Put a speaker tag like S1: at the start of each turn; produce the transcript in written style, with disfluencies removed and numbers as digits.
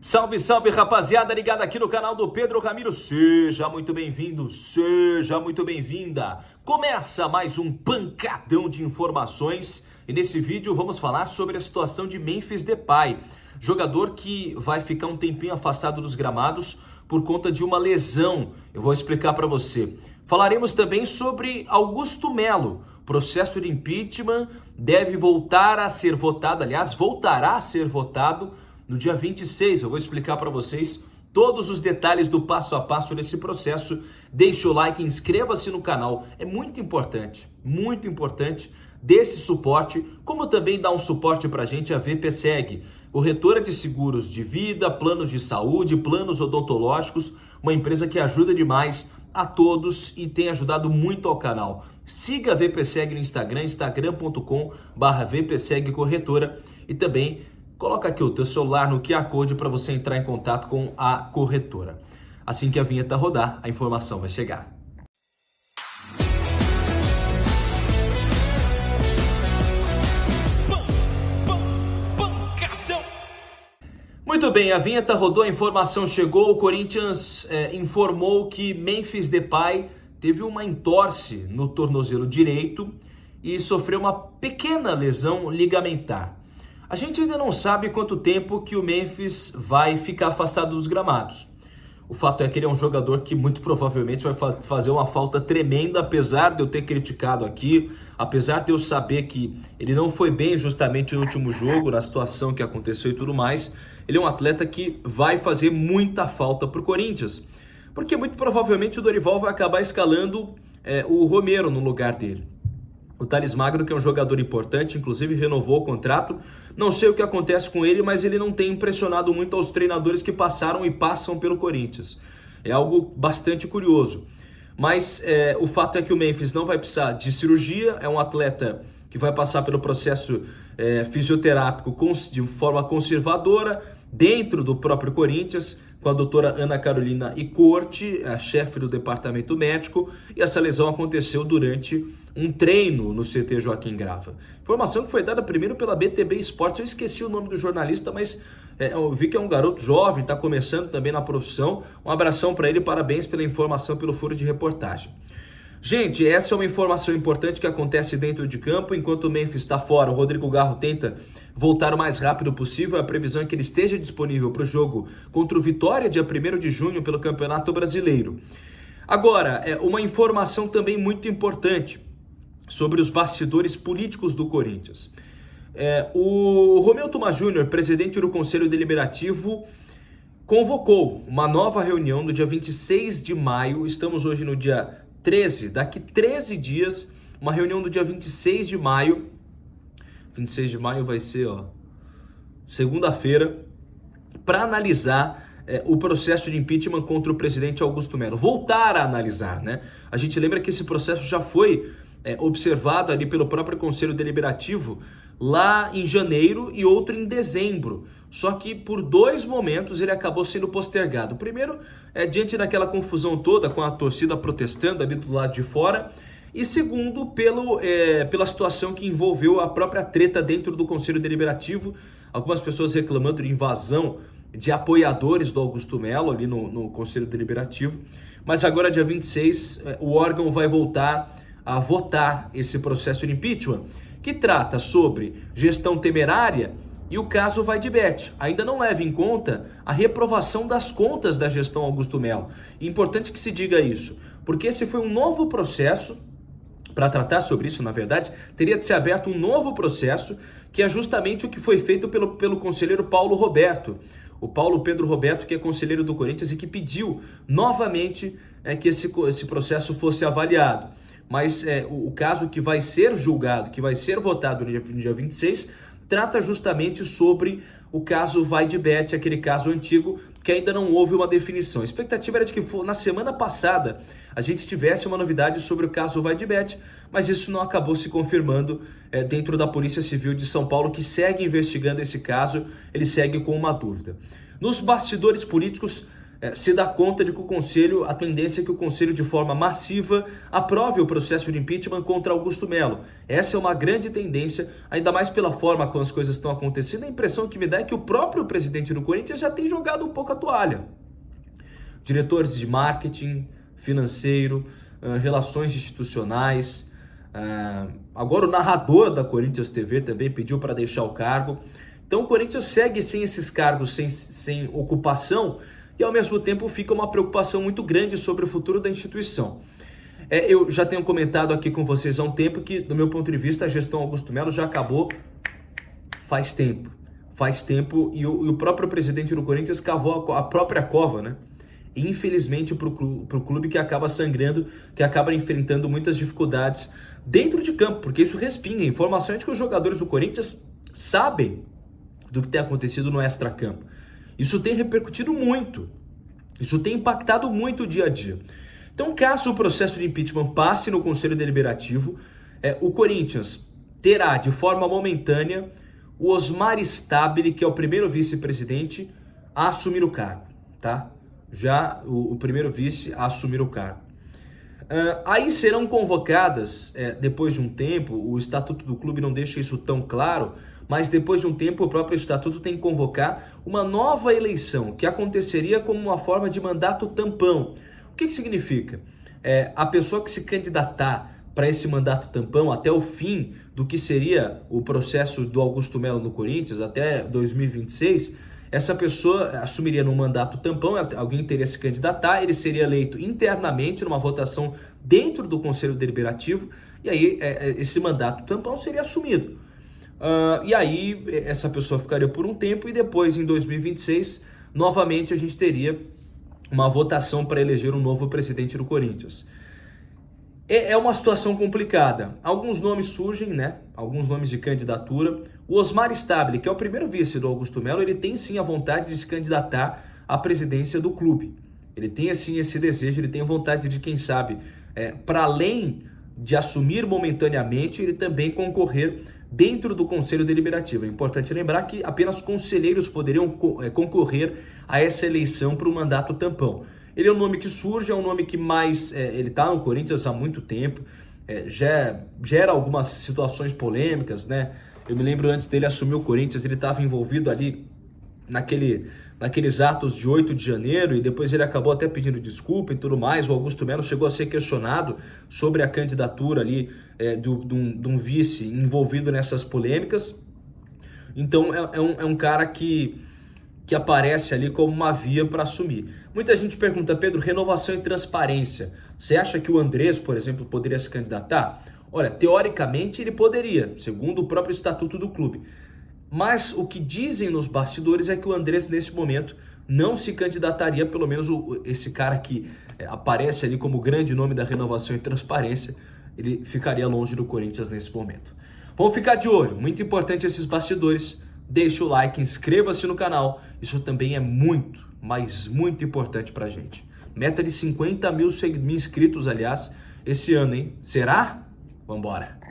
S1: Salve, salve, rapaziada, ligada aqui no canal do Pedro Ramiro. Seja muito bem-vindo, seja muito bem-vinda. Começa mais um pancadão de informações e nesse vídeo vamos falar sobre a situação de Memphis Depay, jogador que vai ficar um tempinho afastado dos gramados por conta de uma lesão. Eu vou explicar para você. Falaremos também sobre Augusto Melo. Processo de impeachment deve voltar a ser votado, aliás, voltará a ser votado no dia 26, eu vou explicar para vocês todos os detalhes do passo a passo desse processo. Deixa o like, inscreva-se no canal, é muito importante, dê esse suporte, como também dá um suporte para a gente a VPSeg, corretora de seguros de vida, planos de saúde, planos odontológicos, uma empresa que ajuda demais a todos e tem ajudado muito ao canal. Siga a VPSeg no Instagram, instagram.com/VPSeg Corretora e também coloca aqui o teu celular no QR Code para você entrar em contato com a corretora. Assim que a vinheta rodar, a informação vai chegar. Muito bem, a vinheta rodou, a informação chegou. O Corinthians informou que Memphis Depay teve uma entorse no tornozelo direito e sofreu uma pequena lesão ligamentar. A gente ainda não sabe quanto tempo que o Memphis vai ficar afastado dos gramados. O fato é que ele é um jogador que muito provavelmente vai fazer uma falta tremenda, apesar de eu ter criticado aqui, apesar de eu saber que ele não foi bem justamente no último jogo, na situação que aconteceu e tudo mais. Ele é um atleta que vai fazer muita falta para o Corinthians, porque muito provavelmente o Dorival vai acabar escalando o Romero no lugar dele. O Thales Magno, que é um jogador importante, inclusive renovou o contrato. Não sei o que acontece com ele, mas ele não tem impressionado muito aos treinadores que passaram e passam pelo Corinthians. É algo bastante curioso. Mas o fato é que o Memphis não vai precisar de cirurgia. É um atleta que vai passar pelo processo fisioterápico de forma conservadora, dentro do próprio Corinthians, com a doutora Ana Carolina Icorte, a chefe do departamento médico, e essa lesão aconteceu durante um treino no CT Joaquim Grava. Informação que foi dada primeiro pela BTB Esportes, eu esqueci o nome do jornalista, mas eu vi que é um garoto jovem, está começando também na profissão. Um abração para ele, parabéns pela informação, pelo furo de reportagem. Gente, essa é uma informação importante que acontece dentro de campo. Enquanto o Memphis está fora, o Rodrigo Garro tenta voltar o mais rápido possível. A previsão é que ele esteja disponível para o jogo contra o Vitória, dia 1º de junho, pelo Campeonato Brasileiro. Agora, uma informação também muito importante sobre os bastidores políticos do Corinthians. O Romeu Thuma Júnior, presidente do Conselho Deliberativo, convocou uma nova reunião no dia 26 de maio. Estamos hoje no dia 13, daqui 13 dias, uma reunião do dia 26 de maio. 26 de maio vai ser, segunda-feira, para analisar o processo de impeachment contra o presidente Augusto Melo. Voltar a analisar, né? A gente lembra que esse processo já foi observado ali pelo próprio Conselho Deliberativo lá em janeiro e outro em dezembro. Só que por dois momentos ele acabou sendo postergado. Primeiro, diante daquela confusão toda com a torcida protestando ali do lado de fora. E segundo, pela situação que envolveu a própria treta dentro do Conselho Deliberativo. Algumas pessoas reclamando de invasão de apoiadores do Augusto Melo ali no Conselho Deliberativo. Mas agora, dia 26, o órgão vai voltar a votar esse processo de impeachment, que trata sobre gestão temerária e o caso Vaidebet. Ainda não leva em conta a reprovação das contas da gestão Augusto Melo. É importante que se diga isso, porque esse foi um novo processo. Para tratar sobre isso, na verdade, teria de ser aberto um novo processo, que é justamente o que foi feito pelo conselheiro Paulo Roberto. O Paulo Pedro Roberto, que é conselheiro do Corinthians e que pediu novamente que esse processo fosse avaliado. Mas o caso que vai ser julgado, que vai ser votado no dia 26, trata justamente sobre o caso Vaidebet, aquele caso antigo que ainda não houve uma definição. A expectativa era de que na semana passada a gente tivesse uma novidade sobre o caso Vaidebet, mas isso não acabou se confirmando dentro da Polícia Civil de São Paulo, que segue investigando esse caso. Ele segue com uma dúvida. Nos bastidores políticos, se dá conta de que o Conselho, a tendência é que o Conselho de forma massiva aprove o processo de impeachment contra Augusto Melo. Essa é uma grande tendência, ainda mais pela forma como as coisas estão acontecendo. A impressão que me dá é que o próprio presidente do Corinthians já tem jogado um pouco a toalha. Diretores de marketing, financeiro, relações institucionais, agora o narrador da Corinthians TV também pediu para deixar o cargo. Então o Corinthians segue sem esses cargos, sem ocupação, e ao mesmo tempo fica uma preocupação muito grande sobre o futuro da instituição. Eu já tenho comentado aqui com vocês há um tempo que, do meu ponto de vista, a gestão Augusto Melo já acabou faz tempo. E o próprio presidente do Corinthians cavou a própria cova, né? Infelizmente para o clube que acaba sangrando, que acaba enfrentando muitas dificuldades dentro de campo, porque isso respinga. Informações de que os jogadores do Corinthians sabem do que tem acontecido no extracampo. Isso tem repercutido muito, isso tem impactado muito o dia a dia. Então, caso o processo de impeachment passe no Conselho Deliberativo, o Corinthians terá de forma momentânea o Osmar Stabile, que é o primeiro vice-presidente, a assumir o cargo, tá? Já o primeiro vice a assumir o cargo. Aí serão convocadas, depois de um tempo, o Estatuto do Clube não deixa isso tão claro, mas depois de um tempo o próprio Estatuto tem que convocar uma nova eleição, que aconteceria como uma forma de mandato tampão. O que significa? A pessoa que se candidatar para esse mandato tampão até o fim do que seria o processo do Augusto Melo no Corinthians, até 2026, essa pessoa assumiria num mandato tampão, alguém teria se candidatar, ele seria eleito internamente numa votação dentro do Conselho Deliberativo, e aí esse mandato tampão seria assumido. E aí essa pessoa ficaria por um tempo e depois, em 2026, novamente a gente teria uma votação para eleger um novo presidente do Corinthians. É uma situação complicada. Alguns nomes surgem, né? Alguns nomes de candidatura. O Osmar Stabile, que é o primeiro vice do Augusto Melo, ele tem sim a vontade de se candidatar à presidência do clube. Ele tem assim esse desejo, ele tem a vontade de, quem sabe, para além de assumir momentaneamente, ele também concorrer dentro do Conselho Deliberativo. É importante lembrar que apenas conselheiros poderiam concorrer a essa eleição para o mandato tampão. Ele é um nome que surge, é um nome que mais... ele está no Corinthians há muito tempo, já gera algumas situações polêmicas, né? Eu me lembro, antes dele assumir o Corinthians, ele estava envolvido ali naqueles atos de 8 de janeiro, e depois ele acabou até pedindo desculpa e tudo mais. O Augusto Melo chegou a ser questionado sobre a candidatura ali de um vice envolvido nessas polêmicas. Então é um cara que aparece ali como uma via para assumir. Muita gente pergunta: Pedro, renovação e transparência, você acha que o Andrés, por exemplo, poderia se candidatar? Olha, teoricamente ele poderia, segundo o próprio estatuto do clube. Mas o que dizem nos bastidores é que o Andrés, nesse momento, não se candidataria, pelo menos esse cara que aparece ali como grande nome da renovação e transparência, ele ficaria longe do Corinthians nesse momento. Vamos ficar de olho, muito importante esses bastidores. Deixa o like, inscreva-se no canal, isso também é muito, mas muito importante pra gente. Meta de 50 mil inscritos, aliás, esse ano, hein? Será? Vambora!